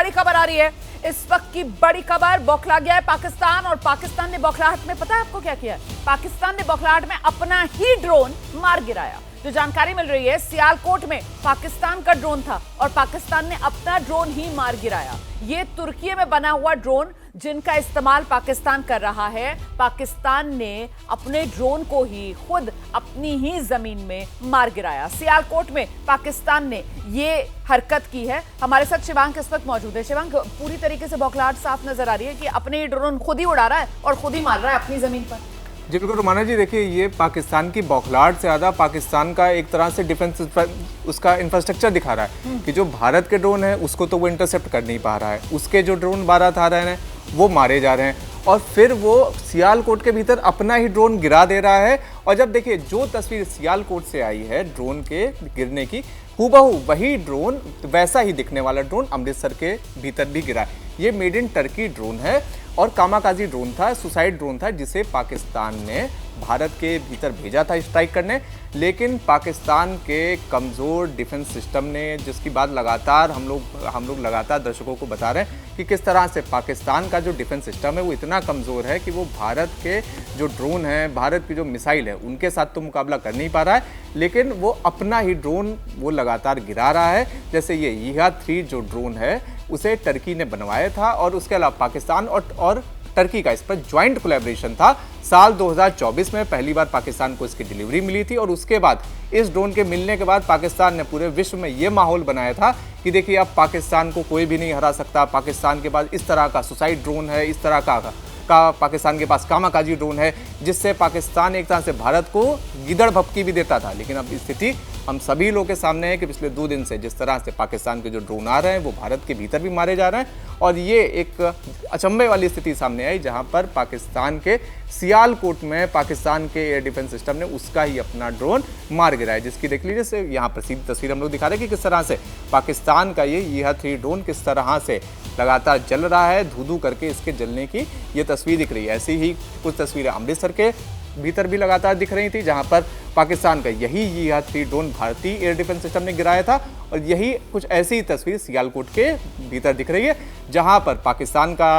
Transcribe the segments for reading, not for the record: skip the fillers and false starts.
बड़ी खबर आ रही है। इस वक्त की बड़ी खबर, बौखला गया है पाकिस्तान, और पाकिस्तान ने बौखलाहट में, पता है आपको क्या किया है? पाकिस्तान ने बौखलाहट में अपना ही ड्रोन मार गिराया। जो जानकारी मिल रही है, सियालकोट में पाकिस्तान का ड्रोन था और पाकिस्तान ने अपना ड्रोन ही मार गिराया। ये तुर्की में बना हुआ ड्रोन जिनका इस्तेमाल पाकिस्तान कर रहा है, पाकिस्तान ने अपने ड्रोन को ही खुद अपनी ही जमीन में मार गिराया। सियालकोट में पाकिस्तान ने ये हरकत की है। हमारे साथ शिवांग इस वक्त मौजूद है। शिवांग, पूरी तरीके से बौखलाहट साफ नजर आ रही है कि अपने ड्रोन खुद ही उड़ा रहा है और खुद ही मार रहा है अपनी जमीन पर। जी बिल्कुल रुमाना जी, देखिए ये पाकिस्तान की बौखलाहट से ज़्यादा पाकिस्तान का एक तरह से डिफेंस उसका इंफ्रास्ट्रक्चर दिखा रहा है कि जो भारत के ड्रोन है उसको तो वो इंटरसेप्ट कर नहीं पा रहा है, उसके जो ड्रोन भारत आ रहे हैं वो मारे जा रहे हैं और फिर वो सियालकोट के भीतर अपना ही ड्रोन गिरा दे रहा है। और जब देखिए जो तस्वीर सियालकोट से आई है ड्रोन के गिरने की, हूबहू वही ड्रोन, वैसा ही दिखने वाला ड्रोन अमृतसर के भीतर भी गिरा है। ये मेड इन टर्की ड्रोन है और कामाकाजी ड्रोन था, सुसाइड ड्रोन था, जिसे पाकिस्तान ने भारत के भीतर भेजा था स्ट्राइक करने। लेकिन पाकिस्तान के कमज़ोर डिफेंस सिस्टम ने, जिसकी बात लगातार हम लोग लगातार दर्शकों को बता रहे हैं कि किस तरह से पाकिस्तान का जो डिफेंस सिस्टम है वो इतना कमज़ोर है कि वो भारत के जो ड्रोन हैं, भारत की जो मिसाइल है, उनके साथ तो मुकाबला कर नहीं पा रहा है, लेकिन वो अपना ही ड्रोन वो लगातार गिरा रहा है। जैसे ये EHA-3 जो ड्रोन है उसे टर्की ने बनवाया था और उसके अलावा पाकिस्तान और टर्की का इस पर ज्वाइंट कोलैबोरेशन था। साल 2024 में पहली बार पाकिस्तान को इसकी डिलीवरी मिली थी और उसके बाद इस ड्रोन के मिलने के बाद पाकिस्तान ने पूरे विश्व में ये माहौल बनाया था कि देखिए अब पाकिस्तान को कोई भी नहीं हरा सकता, पाकिस्तान के पास इस तरह का सुसाइड ड्रोन है, इस तरह का पाकिस्तान के पास कामाकाजी ड्रोन है, जिससे पाकिस्तान एक तरह से भारत को गिदड़ भपकी भी देता था। लेकिन अब स्थिति हम सभी लोगों के सामने है कि पिछले 2 दिन से जिस तरह से पाकिस्तान के जो ड्रोन आ रहे हैं वो भारत के भीतर भी मारे जा रहे हैं और ये एक अचंभे वाली स्थिति सामने आई जहां पर पाकिस्तान के सियालकोट में पाकिस्तान के एयर डिफेंस सिस्टम ने उसका ही अपना ड्रोन मार गिराया, जिसकी देख लीजिए से यहाँ पर सीधी तस्वीर हम लोग दिखा रहे हैं कि किस तरह से पाकिस्तान का ये EHA-3 ड्रोन किस तरह से लगातार जल रहा है, धू-धू करके इसके जलने की ये तस्वीर दिख रही है। ऐसी ही कुछ तस्वीरें अमृतसर के भीतर भी लगातार दिख रही थी जहां पर पाकिस्तान का यही EHA-3 ड्रोन भारतीय एयर डिफेंस सिस्टम ने गिराया था और यही कुछ ऐसी ही तस्वीर सियालकोट के भीतर दिख रही है जहां पर पाकिस्तान का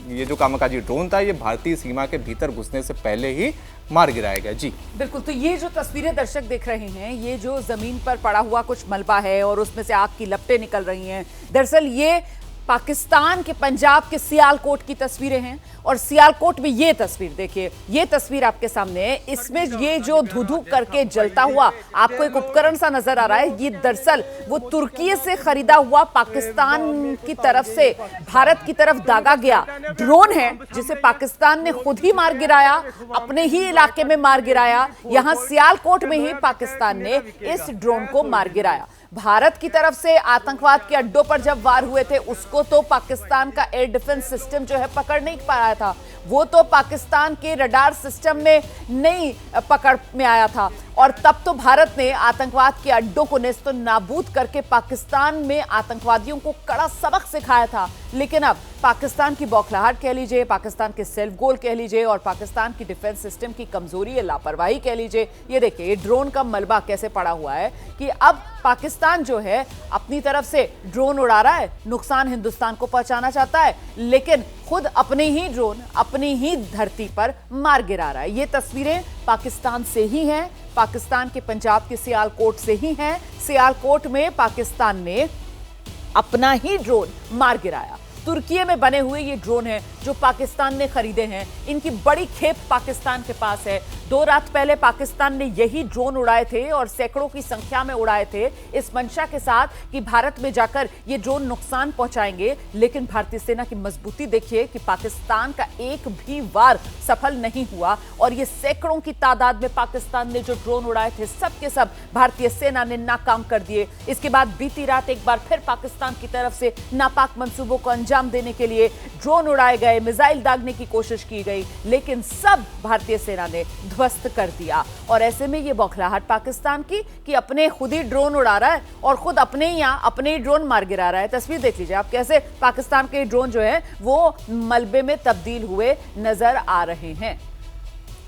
ये जो कामाकाजी ड्रोन था ये भारतीय सीमा के भीतर घुसने से पहले ही मार गिराया गया। जी बिल्कुल, तो ये जो तस्वीरें दर्शक देख रहे हैं, ये जो जमीन पर पड़ा हुआ कुछ मलबा है और उसमें से आग की लपटें निकल रही हैं, दरअसल ये पाकिस्तान के पंजाब के सियालकोट की तस्वीरें हैं। और सियालकोट में ये तस्वीर देखिए, ये तस्वीर आपके सामने है, इसमें ये जो धुधु करके जलता हुआ आपको एक उपकरण सा नजर आ रहा है, ये दरअसल वो तुर्की से खरीदा हुआ पाकिस्तान की तरफ से भारत की तरफ दागा गया ड्रोन है, जिसे पाकिस्तान ने खुद ही मार गिराया, अपने ही इलाके में मार गिराया। यहां सियालकोट में ही पाकिस्तान ने इस ड्रोन को मार गिराया। भारत की तरफ से आतंकवाद के अड्डों पर जब वार हुए थे उसको तो पाकिस्तान का एयर डिफेंस सिस्टम जो है पकड़ नहीं पा रहा था, वो तो पाकिस्तान के रडार सिस्टम में नहीं पकड़ में आया था और तब तो भारत ने आतंकवाद के अड्डों को नेस्तो नाबूद करके पाकिस्तान में आतंकवादियों को कड़ा सबक सिखाया था। लेकिन अब पाकिस्तान की बौखलाहट कह लीजिए, पाकिस्तान के सेल्फ गोल कह लीजिए और पाकिस्तान की डिफेंस सिस्टम की कमजोरी या लापरवाही कह लीजिए, ये देखिए ये ड्रोन का मलबा कैसे पड़ा हुआ है कि अब पाकिस्तान जो है अपनी तरफ से ड्रोन उड़ा रहा है, नुकसान हिंदुस्तान को पहुंचाना चाहता है, लेकिन खुद अपने ही ड्रोन अपनी ही धरती पर मार गिरा रहा है। ये तस्वीरें पाकिस्तान से ही हैं, पाकिस्तान के पंजाब के सियालकोट से ही हैं। सियालकोट में पाकिस्तान ने अपना ही ड्रोन मार गिराया। तुर्की में बने हुए ये ड्रोन हैं जो पाकिस्तान ने खरीदे हैं, इनकी बड़ी खेप पाकिस्तान के पास है। 2 रात पहले पाकिस्तान ने यही ड्रोन उड़ाए थे और सैकड़ों की संख्या में उड़ाए थे इस मंशा के साथ कि भारत में जाकर ये ड्रोन नुकसान पहुंचाएंगे। लेकिन भारतीय सेना की मजबूती देखिए कि पाकिस्तान का एक भी वार सफल नहीं हुआ और ये सैकड़ों की तादाद में पाकिस्तान ने जो ड्रोन उड़ाए थे सब के सब भारतीय सेना ने नाकाम कर दिए। इसके बाद बीती रात एक बार फिर पाकिस्तान की तरफ से नापाक मंसूबों को अंजाम देने के लिए ड्रोन उड़ाए गए, मिसाइल दागने की कोशिश की गई, लेकिन सब भारतीय सेना ने ध्वस्त कर दिया। और ऐसे में ये बौखलाहट पाकिस्तान की कि अपने खुद ही ड्रोन उड़ा रहा है और खुद अपने यहाँ अपने ही ड्रोन मार गिरा रहा है। तस्वीर देख लीजिए आप कैसे पाकिस्तान के ड्रोन जो है वो मलबे में तब्दील हुए नजर आ रहे हैं।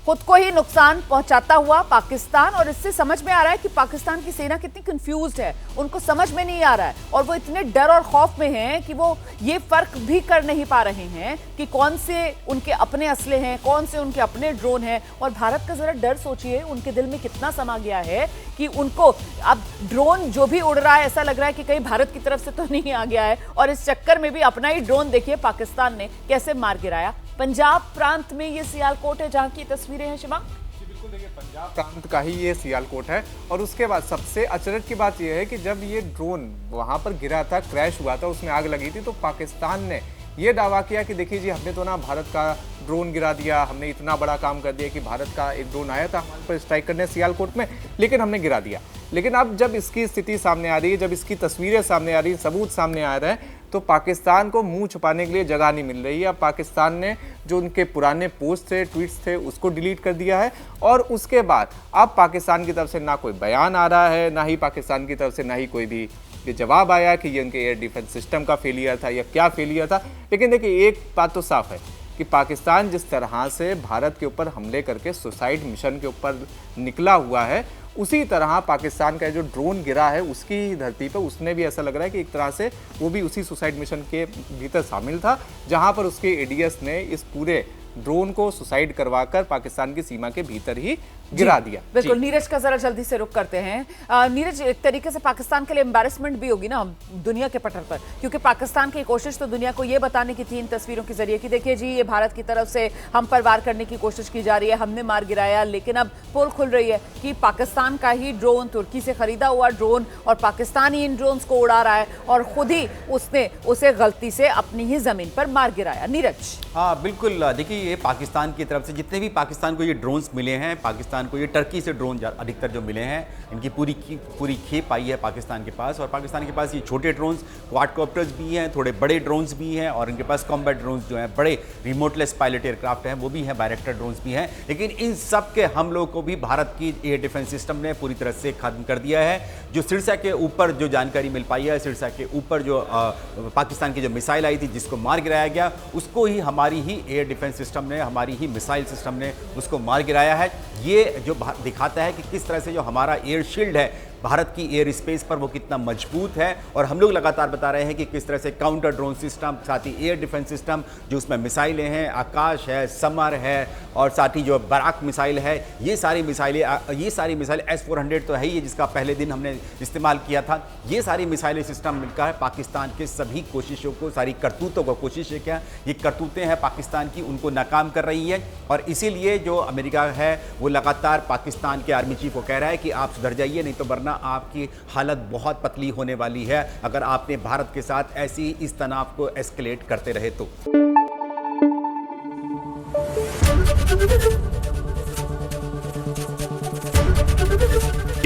खुद को ही नुकसान पहुंचाता हुआ पाकिस्तान। और इससे समझ में आ रहा है कि पाकिस्तान की सेना कितनी कंफ्यूज्ड है, उनको समझ में नहीं आ रहा है और वो इतने डर और खौफ में हैं कि वो ये फर्क भी कर नहीं पा रहे हैं कि कौन से उनके अपने असले हैं, कौन से उनके अपने ड्रोन हैं। और भारत का जरा डर सोचिए, उनके दिल में कितना समा गया है कि उनको अब ड्रोन जो भी उड़ रहा है ऐसा लग रहा है कि कहीं भारत की तरफ से तो नहीं आ गया है। और इस चक्कर में भी अपना ही ड्रोन देखिए पाकिस्तान ने कैसे मार गिराया। पंजाब प्रांत में ये सियालकोट है जहां की तस्वीरें हैं शिवा। बिल्कुल देखिए, पंजाब प्रांत का ही ये सियालकोट है। और उसके बाद सबसे अचरज की बात यह है कि जब ये ड्रोन वहां पर गिरा था, क्रैश हुआ था, उसमें आग लगी थी, तो पाकिस्तान ने ये दावा किया कि देखिए जी, हमने तो ना भारत का ड्रोन गिरा दिया, हमने इतना बड़ा काम कर दिया कि भारत का एक ड्रोन आया था हमारे पर स्ट्राइक करने सियालकोट में, लेकिन हमने गिरा दिया। लेकिन अब जब इसकी स्थिति सामने आ रही है, जब इसकी तस्वीरें सामने आ रही हैं, सबूत सामने आ रहे हैं, तो पाकिस्तान को मुंह छुपाने के लिए जगह नहीं मिल रही है। अब पाकिस्तान ने जो उनके पुराने पोस्ट थे, ट्वीट्स थे, उसको डिलीट कर दिया है। और उसके बाद अब पाकिस्तान की तरफ से ना कोई बयान आ रहा है, ना ही पाकिस्तान की तरफ से ना ही कोई भी ये जवाब आया कि ये उनके एयर डिफेंस सिस्टम का फेलियर था या क्या फेलियर था। लेकिन देखिए, एक बात तो साफ है कि पाकिस्तान जिस तरह से भारत के ऊपर हमले करके सुसाइड मिशन के ऊपर निकला हुआ है, उसी तरह पाकिस्तान का जो ड्रोन गिरा है उसकी धरती पर, उसने भी ऐसा लग रहा है कि एक तरह से वो भी उसी सुसाइड मिशन के भीतर शामिल था, जहां पर उसके एडीएस ने इस पूरे ड्रोन को सुसाइड करवाकर पाकिस्तान की सीमा के भीतर ही गिरा दिया। बिल्कुल। नीरज का जरा जल्दी से रुक करते हैं। नीरज, एक तरीके से पाकिस्तान के लिए एम्बैरेसमेंट भी होगी ना दुनिया के पटल पर, क्योंकि पाकिस्तान की कोशिश तो दुनिया को ये बताने की थी इन तस्वीरों के जरिए कि देखिए जी, ये भारत की तरफ से हम पर वार करने की कोशिश की जा रही है, हमने मार गिराया। लेकिन अब पोल खुल रही है कि पाकिस्तान का ही ड्रोन, तुर्की से खरीदा हुआ ड्रोन, और पाकिस्तान ही इन ड्रोन्स को उड़ा रहा है और खुद ही उसने उसे गलती से अपनी ही जमीन पर मार गिराया। नीरज। हाँ बिल्कुल, देखिए ये पाकिस्तान की तरफ से जितने भी पाकिस्तान को ये ड्रोन्स मिले हैं, पाकिस्तान को ये टर्की से ड्रोन अधिकतर जो मिले हैं, इनकी पूरी खेप आई है पाकिस्तान के पास। और पाकिस्तान के पास ये छोटे ड्रोन्स, क्वाडकॉप्टर्स भी हैं, थोड़े बड़े ड्रोन्स भी हैं, और इनके पास कॉम्बैट ड्रोन्स जो हैं, बड़े रिमोटलेस पायलट एयरक्राफ्ट हैं, वो भी हैं, बायरेक्टर ड्रोन्स भी हैं। लेकिन इन सब के हमलों को भी भारत की एयर डिफेंस सिस्टम ने पूरी तरह से खत्म कर दिया है। जो सिरसा के ऊपर जो जानकारी मिल पाई है, सिरसा के ऊपर जो पाकिस्तान की जो मिसाइल आई थी जिसको मार गिराया गया, उसको ही हमारी ही एयर डिफेंस सिस्टम ने, हमारी ही मिसाइल सिस्टम ने उसको मार गिराया है। ये जो दिखाता है कि किस तरह से जो हमारा एयर शील्ड है भारत की एयर स्पेस पर, वो कितना मजबूत है। और हम लोग लगातार बता रहे हैं कि किस तरह से काउंटर ड्रोन सिस्टम, साथ ही एयर डिफेंस सिस्टम, जो उसमें मिसाइलें हैं, आकाश है, समर है, और साथ ही जो बराक मिसाइल है, ये सारी मिसाइलें S-400 तो है ही, जिसका पहले दिन हमने इस्तेमाल किया था। ये सारी मिसाइलें सिस्टम मिलकर पाकिस्तान के सभी कोशिशों को, सारी करतूतों को, कोशिशें क्या ये करतूतें हैं पाकिस्तान की, उनको नाकाम कर रही है। और इसीलिए जो अमेरिका है वो लगातार पाकिस्तान के आर्मी चीफ को कह रहा है कि आप सुधर जाइए, नहीं तो वरना आपकी हालत बहुत पतली होने वाली है अगर आपने भारत के साथ ऐसी इस तनाव को एस्केलेट करते रहे तो।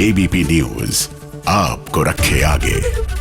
एबीपी न्यूज आपको रखे आगे।